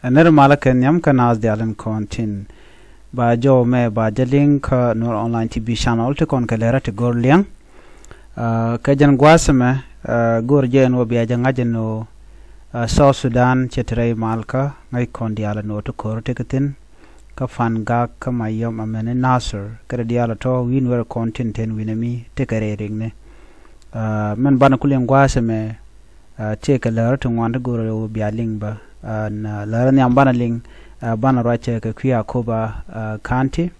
Aner malakan yam kanaz de alan kontin ba jo me ba link nor online tv channel te kon kalera te gor liang ka jan gwasme gor je no biya janga no South Sudan chetre malka ngai kon diala no to kor te katin ka fan ga ka mayom amene Nasser kare diala to win wer kontin ten winami te kare ringne men bana kulen gwasme te kalera to wanda gor yo biya ling ba na lara ni ambana ling bana rache ka kuya koba county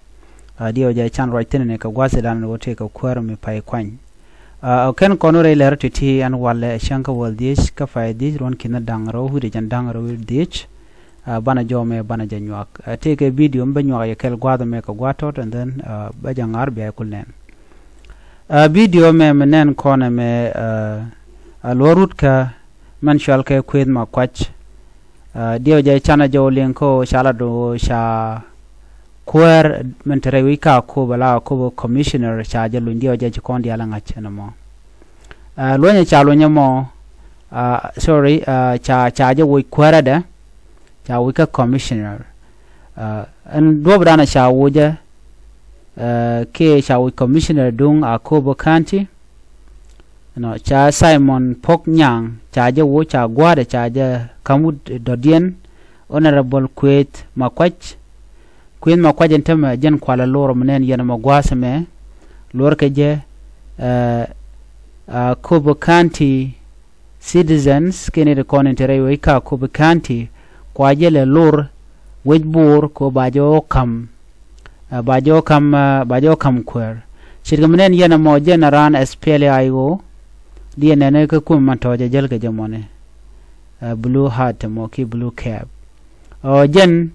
dio ja chan right ne ka gwase dan no te ka kwar mi pai kwan ken kono re lara ti an wale shanka wal dis ka fai dis ron kina dangro hu de jan dangro dis bana jome bana janyak te ke video mba nywa ya kel gwado me ka gwato and then ba jangar be kulnen video me menen kono me alorut ka man shal ka kwed ma kwach dio jay chana jowlen ko shala do sha kwer mentere wika ko bala ko commissioner sha jalu dio jay kondi ala ngachana mo lonya cha lonya mo sorry cha je wi kwera da cha wika commissioner an do brana sha woja ke sha wi commissioner dung akobo county no cha Simon Pok Nyang cha je wo cha gwada cha je kamud dodien honorable Queen Makwach entama jen kwala loro menen yana magwasa me lor ke je Kobo County citizens kene de konentere we ka Kobo County kwa je le lor wejbur ko bajo kam kwer shirga menen yana mo jen ran SPLIO dia nene ka kum mantoje jel ke jamone blue hat mo ki blue cap o jen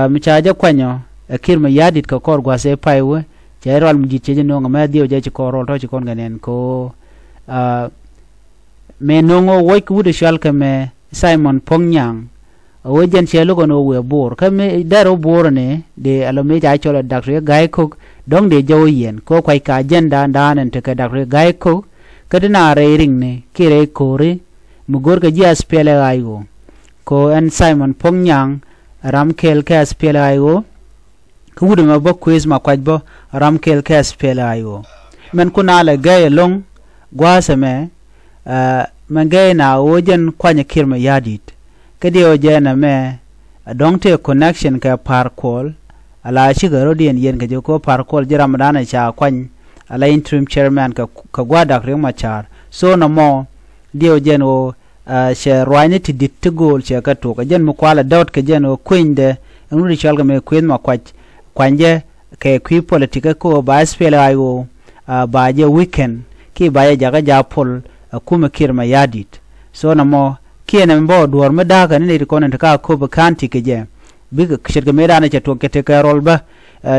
mi chaje kwanyo kirma yadit ka kor gwase paiwe jerol mi jiche no ngama dio je ko rol to kon ganen ko me nongo woy ku de shal ka me Simon Pongyang o jen chelo gono we bor ka me daro bor ne de alome ja chola dakre gai ko dong de joyen ko kwai ka jen dan te ka dakre gai ko kadina reiring ne kire kore mugor ka ji SPLA ayo ko en Simon Pongyang ramkel ka SPLA ayo ku wudu ma bokwes ma kwajbo ramkel ka SPLA ayo men kuna le gay long gwase me men gay na wojen kwanya kirma yadit kadi ojena me dongte connection ka parkol ala shigaro dien yen ka ko parkol jira madana cha kwany ala interim chairman ka gwada kre machar so no mo dio jeno she roine ti ditgol che ka to ka jen mu kwala dot ka jeno kwinde nuri chalga me kwin ma kwanje ke kwi politika ko ba spela ayo ba je weekend ki ba ya jaga japol kuma kirma yadit so no mo kiene mbo duor me daga ni ri konen ka ko ba kanti ke je big shirga me dana che to ke te ka rolba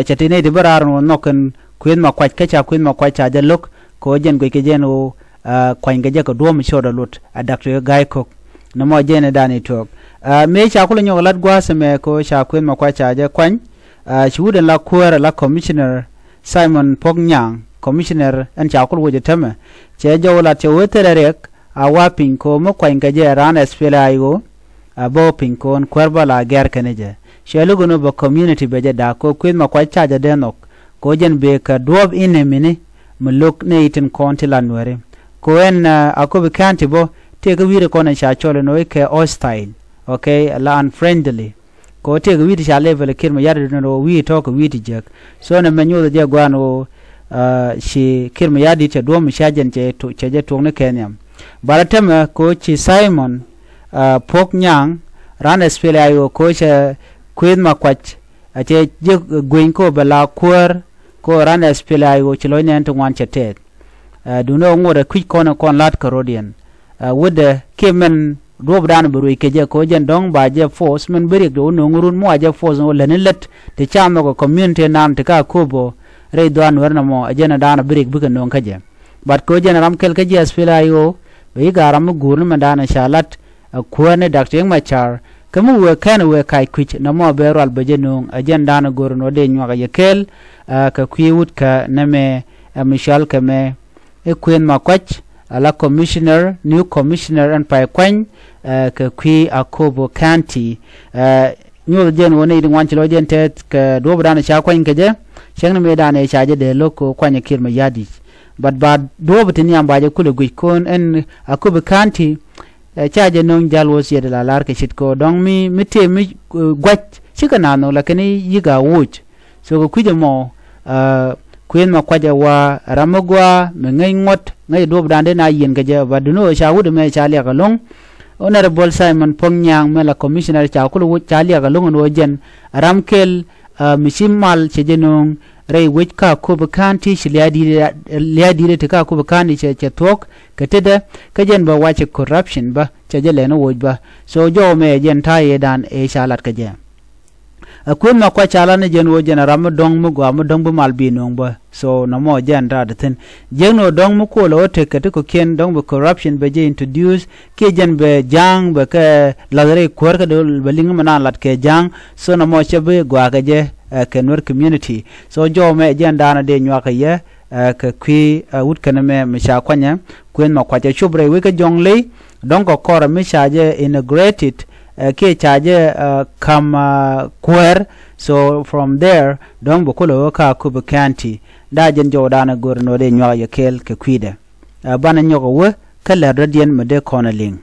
chatine de barar no noken Queen ma kwach kacha Queen ma kwacha ja lok ko jen go ke jen o kwanga je ko dom shoda lut adakre gai ko no mo jen dani tok me cha kulo nyo lat gwa me ko cha Queen ma kwacha ja kwany chude la kwera la commissioner Simon Pongyang commissioner en cha kulo je teme che jo la che wetere rek awapin ko mo kwanga je ran SPLA yo abo pin ko kwerba la ger keneje shelu gono ba community beje da ko Queen ma kwacha ja denok ko jen be ka duob ine mini muluk ne itin konti lanwere ko en akobe kanti bo te ga wire ko na sha chole no ke hostile okay la unfriendly ko te ga wire sha level kirma yade no wi to ko witi jek so na menyo de gwano shi kirma yadi te do mu shajen je to ne kenyam baratem ko chi Simon Pongyang ran SPLA ayo ko che Queen ma kwach ache je gwen ko bala kwer ko ran SPLA ayo chilo ne to wan chetet du no ngore kwik kono kon lat karodian wude kemen rob dan buru ke je ko jen dong ba je force men berik do no ngurun mo je force no len let te chamo ko community nan te ka kobo re do an werna mo ajena dana berik bukan non kaje bat ko jen ram kel ke je SPLA ayo we garam gurun mandana shalat kuane dakteng machar kamu we kan we kai kwich na mo beral bajenung agenda na gorno de nywa yekel ka kwiwut ka name mishal ka me e Queen ma kwach ala commissioner new commissioner an pai kwan ke kwi Akubu County nyu jen woni di wan chilo jen te ke do bran cha kwan ke je cheng me da ne cha je de loko kwanya kir ma yadi but ba do bitin yam ba je kule gwi kon en Akubu County cha je non jalwo sie de la lar ke chit ko dong mi te mi gwat chikana no lakini yiga wuch so ko kuje mo kwen ma kwaja wa ramogwa me ngai ngot ngai do bran de na yin ke je ba duno cha wude me cha le ka long Honorable Simon Pongyang mela commissioner cha kulu chali aga lungun wojen ramkel misimal chejenong rei wechka Akubu County liadi te ka Akubu County che tok keteda kajen ba wache corruption ba chejele no wojba so jo me jen taye dan e shalat kaje akwen ma kwa chala ne jen wojen ram dong mu gwa mu dong bu malbi nong ba so no mo jen da ten jen no dong mu ko lo te kete ko ken dong bu corruption be je introduce ke jen be jang be ke lagare kor ka dol beling mana lat ke jang so no mo chebe gwa ka je kenwer community so jo me jen da na de nywa ka ye ke kwi wut kana me sha kwanya kwen ma kwa cha chubre we ka jong le dong ko kor me sha je integrated ke charge kwer so from there don bukulo ka Akubu County da jen jodana gorno de nywa yekel ke kwide bana nyogo we kala radien mede konaling